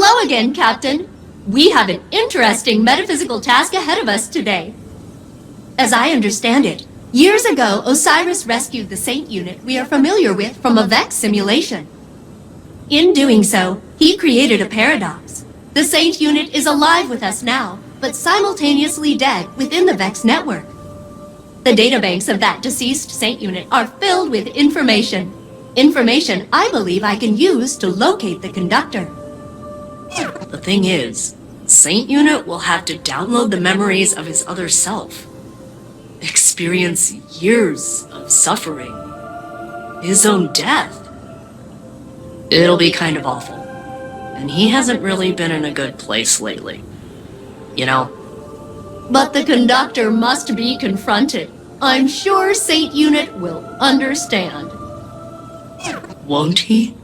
Hello again, Captain. We have an interesting metaphysical task ahead of us today. As I understand it, years ago, Osiris rescued the Saint unit we are familiar with from a Vex simulation. In doing so, he created a paradox. The Saint unit is alive with us now, but simultaneously dead within the Vex network. The databanks of that deceased Saint unit are filled with information. Information I believe I can use to locate the conductor. The thing is, Saint Unit will have to download the memories of his other self. Experience years of suffering. His own death. It'll be kind of awful. And he hasn't really been in a good place lately. You know? But the conductor must be confronted. I'm sure Saint Unit will understand. Won't he?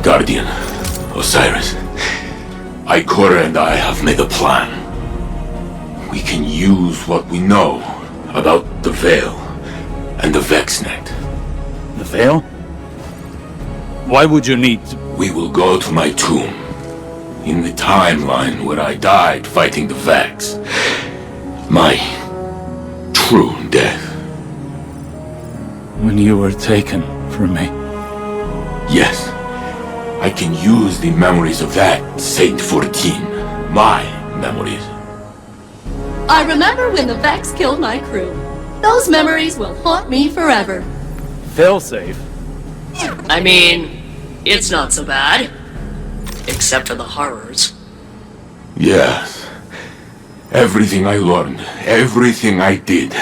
Guardian, Osiris, Ikora and I have made a plan. We can use what we know about the Veil and the VexNet. The Veil? Why would you need to... We will go to my tomb, in the timeline where I died fighting the Vex. My true death. when you were taken from me? Yes. I can use the memories of that Saint 14. My memories. I remember when the Vex killed my crew. Those memories will haunt me forever. Failsafe? I mean, it's not so bad. Except for the horrors. Yes. Everything I learned, everything I did.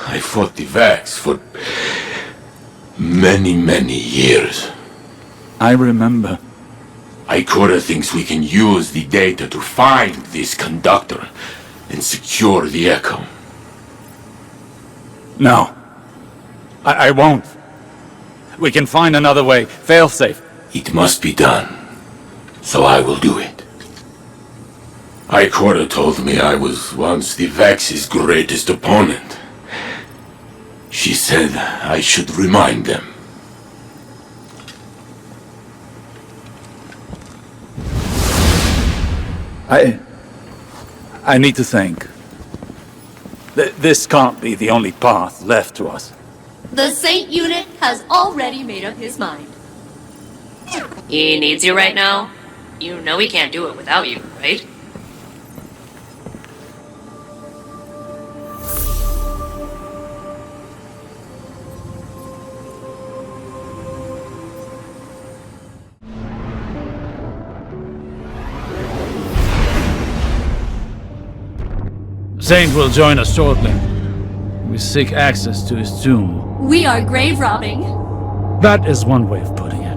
I fought the Vex for many, many years. I remember. Ikora thinks we can use the data to find this conductor and secure the Echo. No. I won't. We can find another way. Failsafe. It must be done. So I will do it. Ikora told me I was once the Vex's greatest opponent. She said I should remind them. I need to think. This can't be the only path left to us. The Saint unit has already made up his mind. He needs you right now? You know he can't do it without you, right? Saint will join us shortly. We seek access to his tomb. We are grave robbing. That is one way of putting it.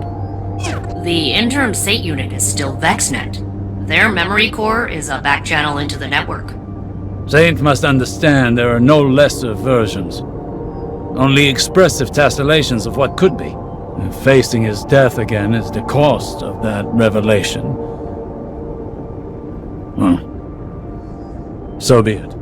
The interim Saint unit is still VexNet. Their memory core is a back channel into the network. Saint must understand there are no lesser versions. Only expressive tessellations of what could be. And facing his death again is the cost of that revelation. Well, so be it.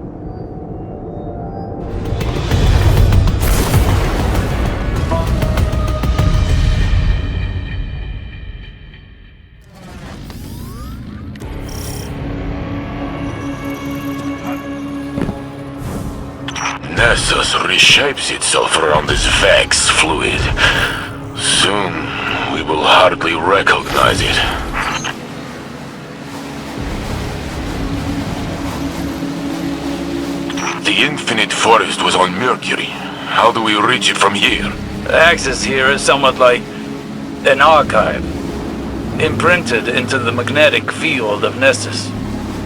Nessus reshapes itself around this Vex fluid. Soon, we will hardly recognize it. The Infinite Forest was on Mercury. How do we reach it from here? Access here is somewhat like an archive, imprinted into the magnetic field of Nessus.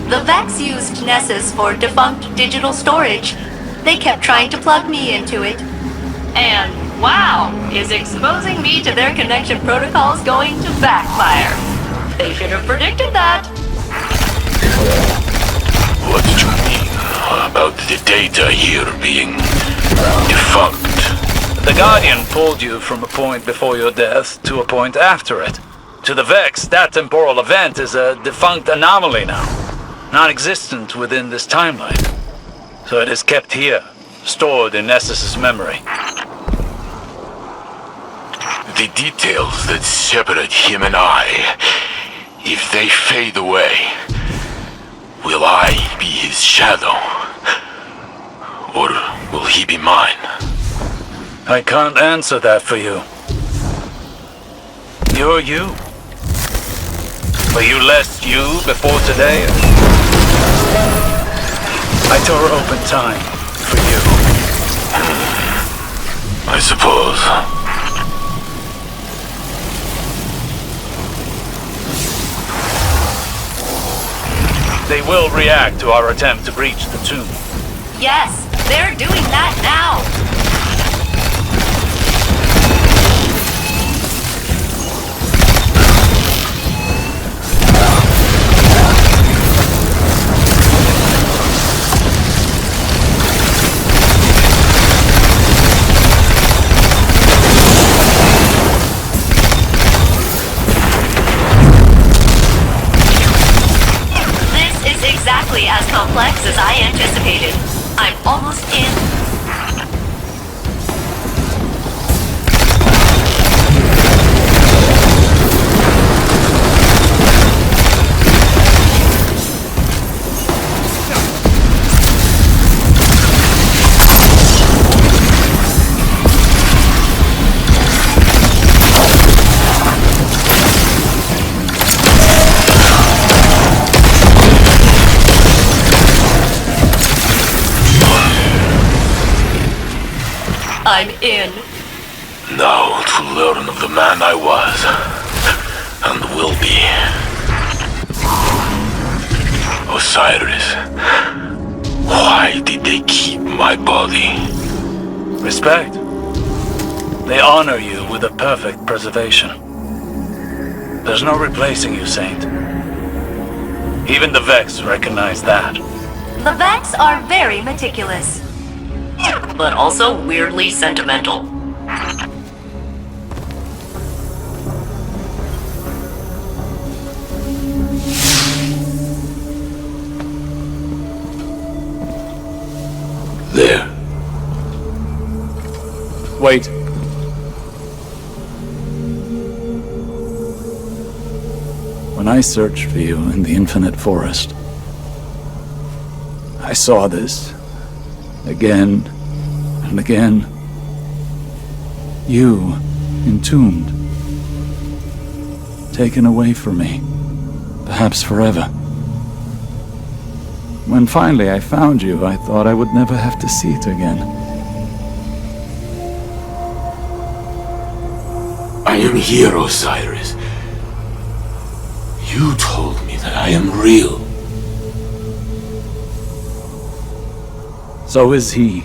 The Vex used Nessus for defunct digital storage. They kept trying to plug me into it. And, wow, is exposing me to their connection protocols going to backfire? They should have predicted that. What did you mean about the data here being defunct? The Guardian pulled you from a point before your death to a point after it. To the Vex, that temporal event is a defunct anomaly now, non-existent within this timeline. So it is kept here, stored in Nessus's memory. The details that separate him and I, if they fade away, will I be his shadow? Or will he be mine? I can't answer that for you. You're you. Were you less you before today? I tore open time for you. I suppose. They will react to our attempt to breach the tomb. Yes, they're doing that now. Exactly as complex as I anticipated. I'm almost in. I'm in. Now to learn of the man I was, and will be. Osiris, why did they keep my body? Respect. They honor you with a perfect preservation. There's no replacing you, Saint. Even the Vex recognize that. The Vex are very meticulous. But also weirdly sentimental. There. Wait. When I searched for you in the Infinite Forest, I saw this again and again. You, entombed, taken away from me. perhaps forever. When finally I found you, I thought I would never have to see it again. I am here, Osiris. You told me that I am real. So is he.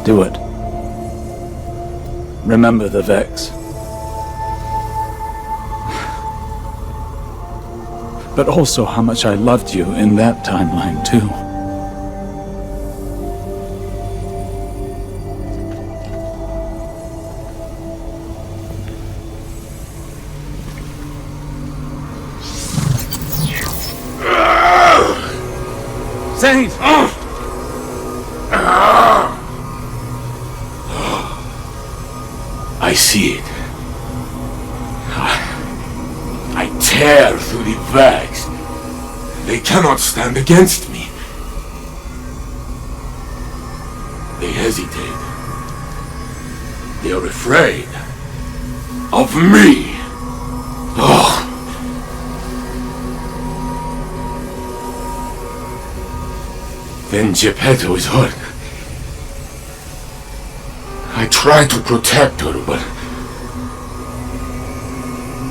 Do it. Remember the Vex. But also how much I loved you in that timeline, too. Saint! I see it. I tear through the Vex. They cannot stand against me. They hesitate. They are afraid of me. Oh. Then Geppetto is hurt. I try to protect her, but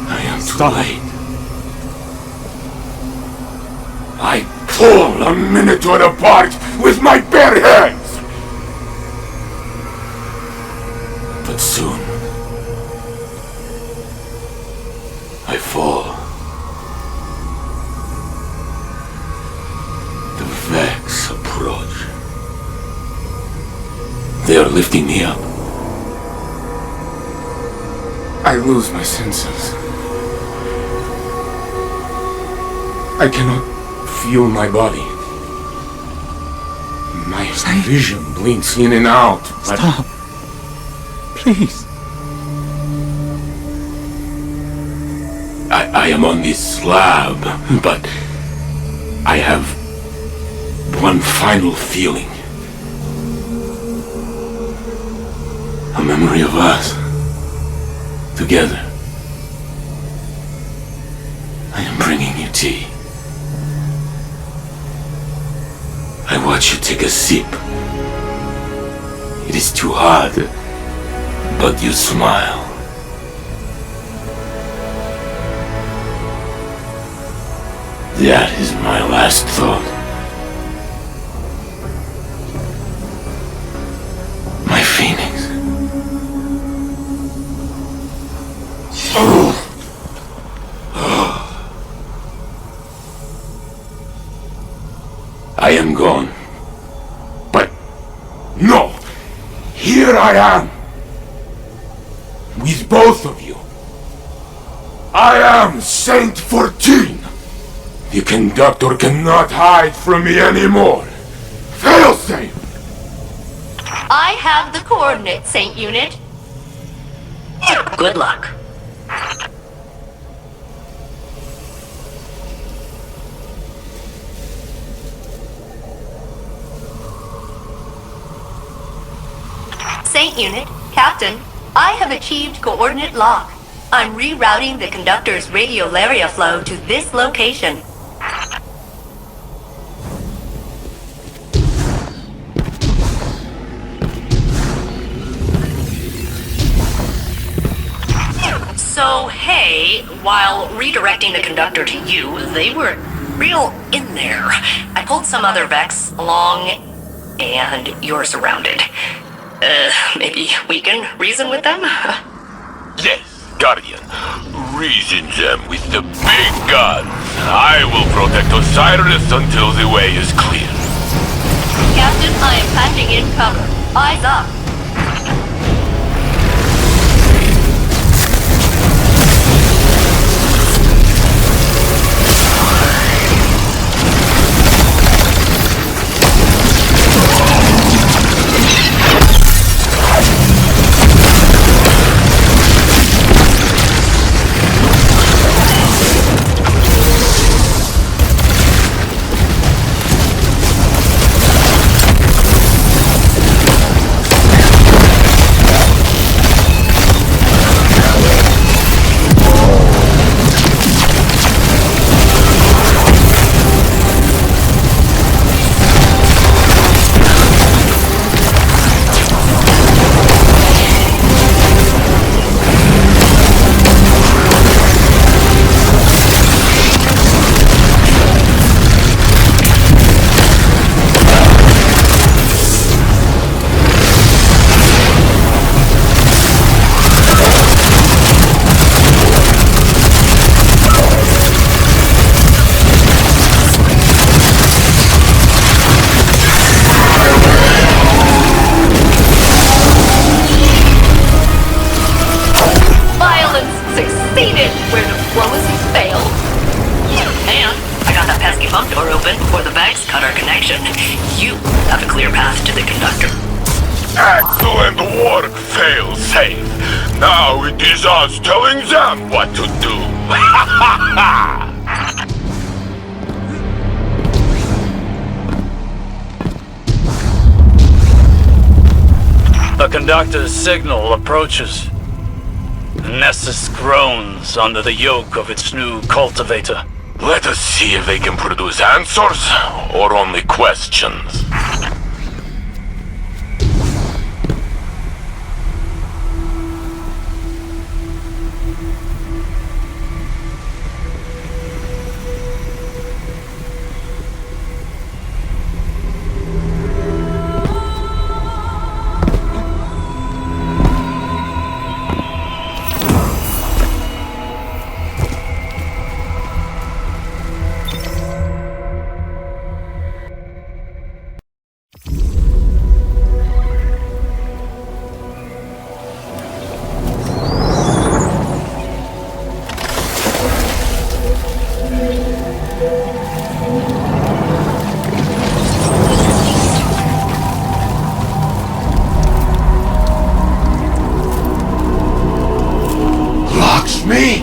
I am too late. I pull a Minotaur apart with my bare hands. But soon, I fall. The Vex approach. They are lifting me up. I lose my senses. I cannot feel my body. My vision blinks in and out. But Stop. Please. I am on this slab, but I have one final feeling. A memory of us. Together. I am bringing you tea. I watch you take a sip. It is too hard, but you smile. That is my last thought. My phoenix. I am gone. But no! Here I am! With both of you. I am Saint 14! The conductor cannot hide from me anymore! Failsafe! I have the coordinates, Saint Unit. Good luck. Saint Unit, Captain, I have achieved coordinate lock. I'm rerouting the conductor's radiolaria flow to this location. So, hey, while redirecting the conductor to you, they were real in there. I pulled some other Vex along, and you're surrounded. Maybe we can reason with them? Yes, Guardian. Reason them with the big guns. I will protect Osiris until the way is clear. Captain, I am patching in cover. Eyes up. Excellent work, Failsafe. Now it is us telling them what to do. The conductor's signal approaches. Nessus groans under the yoke of its new cultivator. Let us see if they can produce answers or only questions. Me?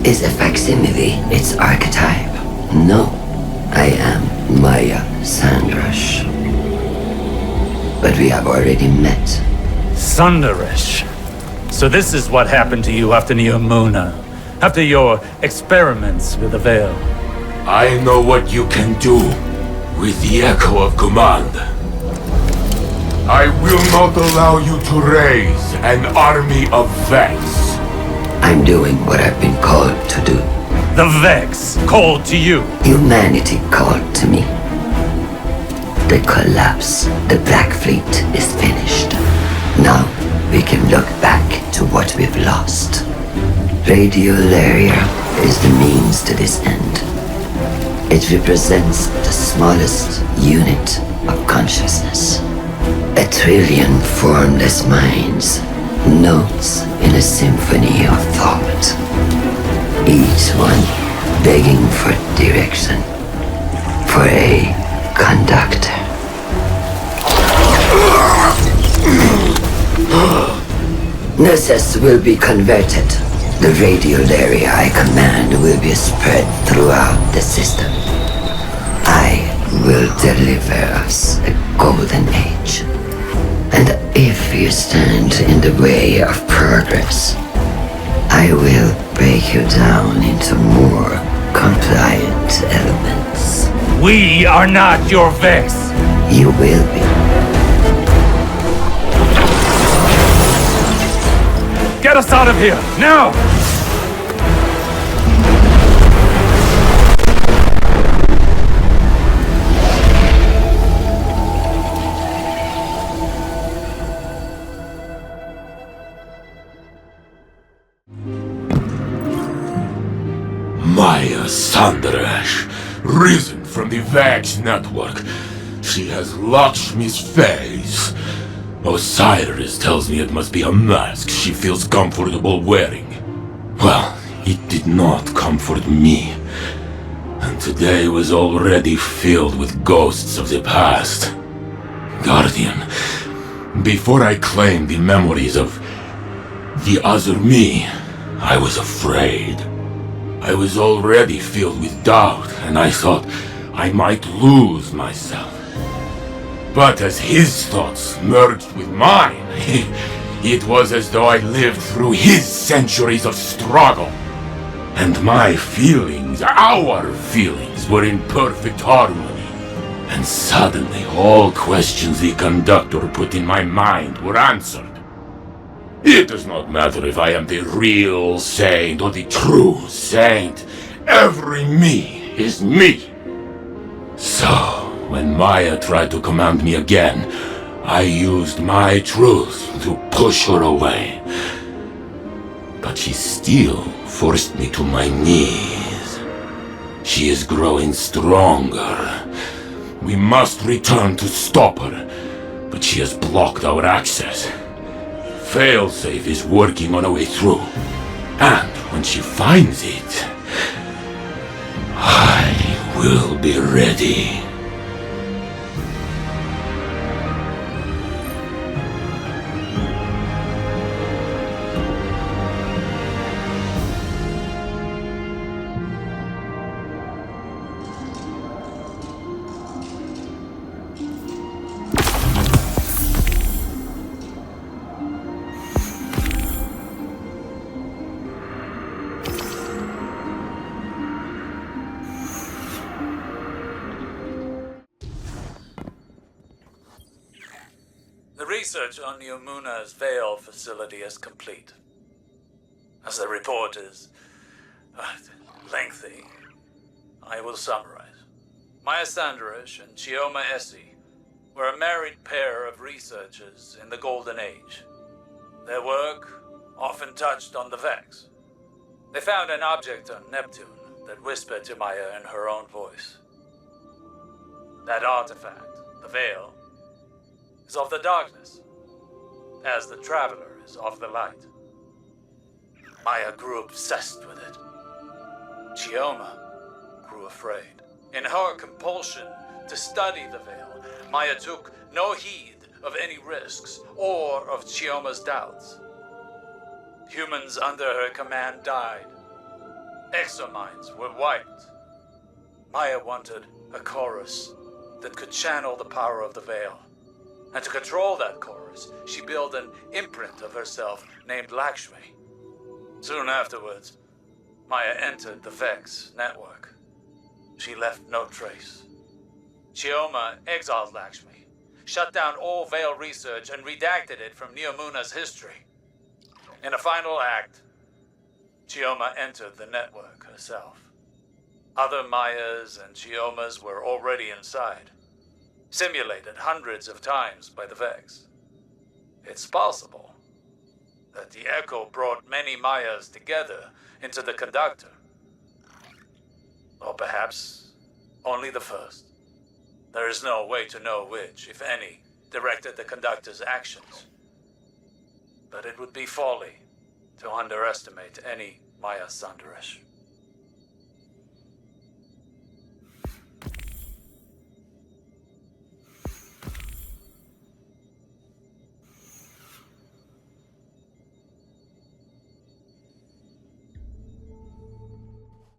Is a facsimile its archetype? No, I am Maya Sandrash. But we have already met. Sundarish. So this is what happened to you after Neomuna, after your experiments with the Veil. I know what you can do with the Echo of Command. I will not allow you to raise an army of Vex. I'm doing what I've been called to do. The Vex called to you. Humanity called to me. The collapse, the Black Fleet is finished. Now we can look back to what we've lost. Radiolaria is the means to this end. It represents the smallest unit of consciousness. 1 trillion formless minds, notes in a symphony of thought. Each one begging for direction, for a conductor. Nessus will be converted. The radiolaria I command will be spread throughout the system. I will deliver us a golden age. And if you stand in the way of progress, I will break you down into more compliant elements. We are not your Vex. You will be. Get us out of here, now! Maya Sandrash, risen from the Vex network. She has Lakshmi's face. Osiris tells me it must be a mask she feels comfortable wearing. Well, it did not comfort me. And today was already filled with ghosts of the past. Guardian, before I claimed the memories of the other me, I was afraid. I was already filled with doubt, and I thought I might lose myself. But as his thoughts merged with mine, it was as though I lived through his centuries of struggle. And my feelings, our feelings, were in perfect harmony. And suddenly all questions the conductor put in my mind were answered. It does not matter if I am the real saint or the true saint. Every me is me. So, when Maya tried to command me again, I used my truth to push her away. But she still forced me to my knees. She is growing stronger. We must return to stop her, but she has blocked our access. Failsafe is working on a way through. And when she finds it, I will be ready. The research on Neomuna's Veil facility is complete. As the report is lengthy, I will summarize. Maya Sandarish and Chioma Essie were a married pair of researchers in the Golden Age. Their work often touched on the Vex. They found an object on Neptune that whispered to Maya in her own voice. That artifact, the Veil, is of the darkness, as the Traveler is of the light. Maya grew obsessed with it. Chioma grew afraid. In her compulsion to study the Veil, Maya took no heed of any risks or of Chioma's doubts. Humans under her command died. Exominds were wiped. Maya wanted a chorus that could channel the power of the Veil. And to control that chorus, she built an imprint of herself named Lakshmi. Soon afterwards, Maya entered the Vex network. She left no trace. Chioma exiled Lakshmi, shut down all Veil research, and redacted it from Neomuna's history. In a final act, Chioma entered the network herself. Other Mayas and Chiomas were already inside, simulated hundreds of times by the Vex. It's possible that the Echo brought many Mayas together into the Conductor. Or perhaps only the first. There is no way to know which, if any, directed the Conductor's actions. But it would be folly to underestimate any Maya Sandarish.